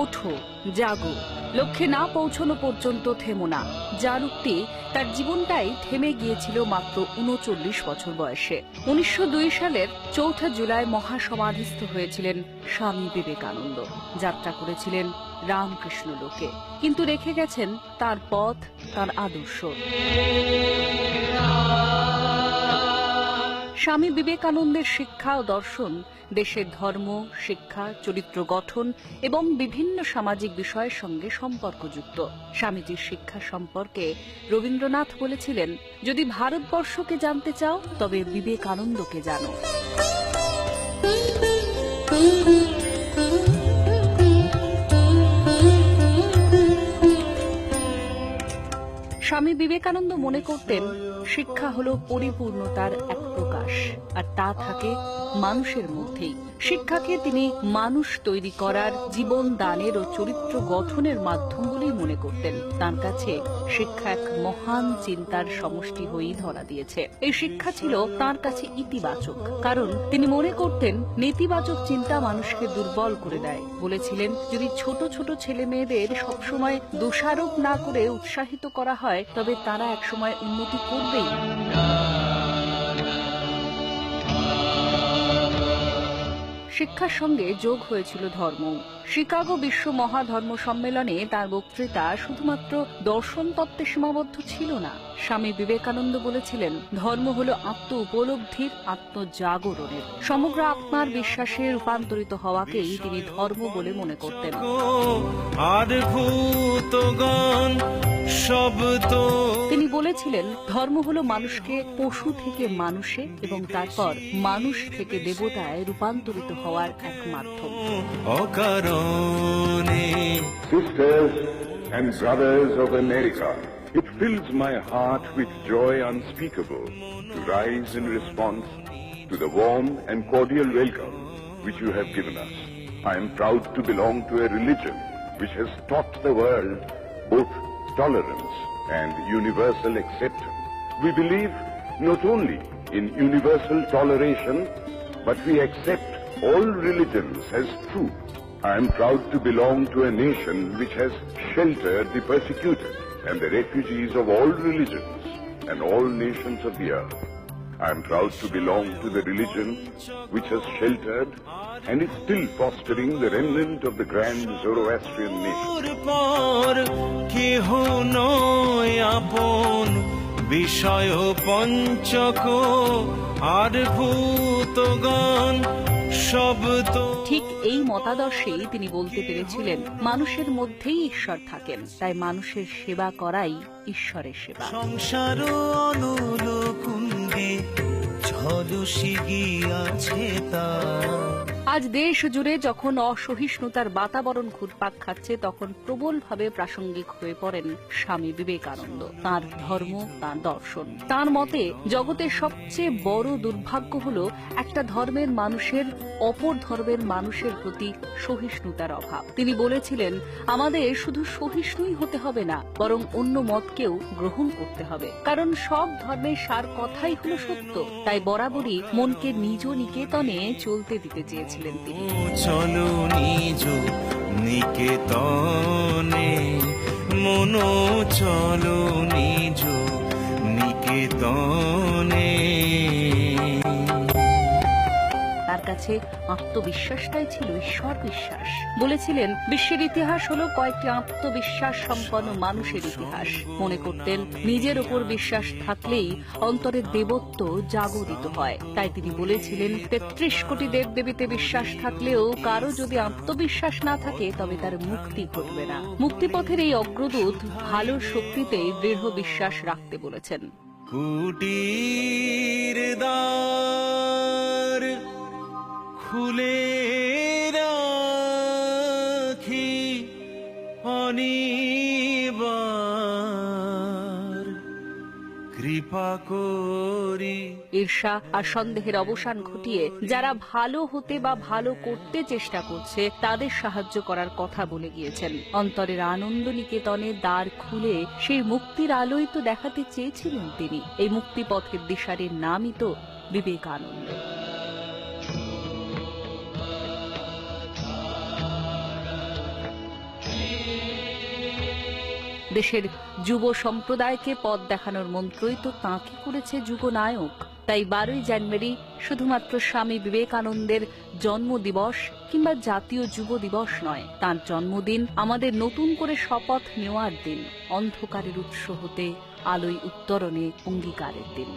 ওঠো, জাগো, লক্ষ্যে না পৌঁছানো পর্যন্ত থেমো না, যার উক্তি তার জীবনটাই থেমে গিয়েছিল মাত্র ৩৯ বছর বয়সে। ১৯০২ সালের ৪ জুলাই মহাসমাধিস্থ হয়েছিলেন স্বামী বিবেকানন্দ। যাত্রা করেছিলেন রামকৃষ্ণ লোকে, কিন্তু রেখে গেছেন তার পথ, তার আদর্শ। স্বামী বিবেকানন্দের শিক্ষা ও দর্শন দেশের ধর্ম, শিক্ষা, চরিত্র গঠন এবং বিভিন্ন সামাজিক বিষয়ের সঙ্গে সম্পর্কযুক্ত। স্বামীজির শিক্ষা সম্পর্কে রবীন্দ্রনাথ বলেছিলেন, যদি ভারতবর্ষকে জানতে চাও তবে বিবেকানন্দকে জানো। স্বামী বিবেকানন্দ মনে করতেন, শিক্ষা হলো পরিপূর্ণতার এক প্রকাশ, আর তা থাকে মানুষের মধ্যেই। শিক্ষাকে তিনি মানুষ তৈরি করার, জীবন দানের ও চরিত্র গঠনের মাধ্যম বলেই মনে করতেন। তার কাছে শিক্ষা এক মহান চিন্তার সমষ্টি হয়েই ধরা দিয়েছে। এই শিক্ষা ছিল তার কাছে ইতিবাচক, কারণ তিনি মনে করতেন নেতিবাচক চিন্তা মানুষকে দুর্বল করে দেয়। বলেছিলেন, যদি ছোট ছোট ছেলে মেয়েদের সবসময় দোষারোপ না করে উৎসাহিত করা হয়, তবে তারা একসময় উন্নতি করবেই। শিক্ষার সঙ্গে যোগ হয়েছিল ধর্ম। শিকাগো বিশ্ব মহাধর্ম সম্মেলনে তার বক্তৃতা শুধুমাত্র দর্শন তত্ত্বে সীমাবদ্ধ ছিল না। স্বামী বিবেকানন্দ বলেছিলেন, ধর্ম হলো আত্ম উপলব্ধির, আত্মজাগরণের, সমগ্র আত্মার বিশ্বাসে রূপান্তরিত হওয়াকেই তিনি ধর্ম বলে মনে করতেন। তিনি বলেছিলেন, ধর্ম হলো মানুষকে পশু থেকে মানুষে এবং তারপর মানুষ থেকে দেবতায় রূপান্তরিত হওয়ার এক মাধ্যম। Sisters and brothers of America, it fills my heart with joy unspeakable to rise in response to the warm and cordial welcome which you have given us. I am proud to belong to a religion which has taught the world both tolerance and universal acceptance. We believe not only in universal toleration, but we accept all religions as true. I am proud to belong to a nation which has sheltered the persecuted and the refugees of all religions and all nations of the earth. I am proud to belong to the religion which has sheltered and is still fostering the remnant of the grand Zoroastrian nation. বিষয় পঞ্চক আর ভূতগণ শব্দ। ঠিক এই মতাদর্শেই তিনি বলতে পেরেছিলেন, মানুষের মধ্যেই ঈশ্বর থাকেন, তাই মানুষের সেবা করাই ঈশ্বরের সেবা। সংসার অনুলকুণ্ডে ঝলসি গিয়াছে তা। আজ দেশ জুড়ে যখন অসহিষ্ণুতার বাতাবরণ ঘুরপাক খাচ্ছে, তখন প্রবলভাবে প্রাসঙ্গিক হয়ে পড়েন স্বামী বিবেকানন্দ, তাঁর ধর্ম, তাঁর দর্শন। তাঁর মতে জগতের সবচেয়ে বড় দুর্ভাগ্য হল একটা ধর্মের মানুষের অপর ধর্মের মানুষের প্রতি সহিষ্ণুতার অভাব। তিনি বলেছিলেন, আমাদের শুধু সহিষ্ণুই হতে হবে না, বরং অন্য মতকেও গ্রহণ করতে হবে, কারণ সব ধর্মের সার কথাই হলো সত্য। তাই বরাবরই মনকে নিজ নিকেতনে চলতে দিতে চেয়েছিলেন তিনি। চলো নিজ নিকেতনে, মনো চলো নিজ নিকেতনে। তার কাছে আত্মবিশ্বাসটাই ছিল ঈশ্বর বিশ্বাস। বলেছিলেন, বিশ্বের ইতিহাস হলো কয়েকটি আত্মবিশ্বাস সম্পন্ন মানুষের ইতিহাস। মনে করতেন, নিজের ওপর বিশ্বাস থাকলেই অন্তরের দেবত্ব জাগরিত হয়। তাই তিনি বলেছিলেন, ৩৩ কোটি দেবদেবীতে বিশ্বাস থাকলেও কারো যদি আত্মবিশ্বাস না থাকে, তবে তার মুক্তি ঘটবে না। মুক্তিপথের এই অগ্রদূত ভালোর শক্তিতে দৃঢ় বিশ্বাস রাখতে বলেছেন। কুটির দ্বার খুলে রাখি অনিবার কৃপা করি। ঈর্ষা আর সন্দেহের অবসান ঘটিয়ে যারা ভালো হতে বা ভালো করতে চেষ্টা করছে, তাদের সাহায্য করার কথা বলে গিয়েছেন। অন্তরের আনন্দ নিকেতনে দ্বার খুলে সেই মুক্তির আলোই তো দেখাতে চেয়েছিলেন তিনি। এই মুক্তিপথের দিশারির নামই তো বিবেকানন্দ। দেশের যুব সম্প্রদায়কে পথ দেখানোর মন্ত্রই তো তাঁকে করেছে যুগনায়ক। তাই 12ই জানুয়ারি শুধুমাত্র স্বামী বিবেকানন্দের জন্মদিবস কিংবা জাতীয় যুব দিবস নয়, তাঁর জন্মদিন আমাদের নতুন করে শপথ নেওয়ার দিন, অন্ধকারের উৎস হতে আলোয় উত্তরণে অঙ্গীকারের দিন।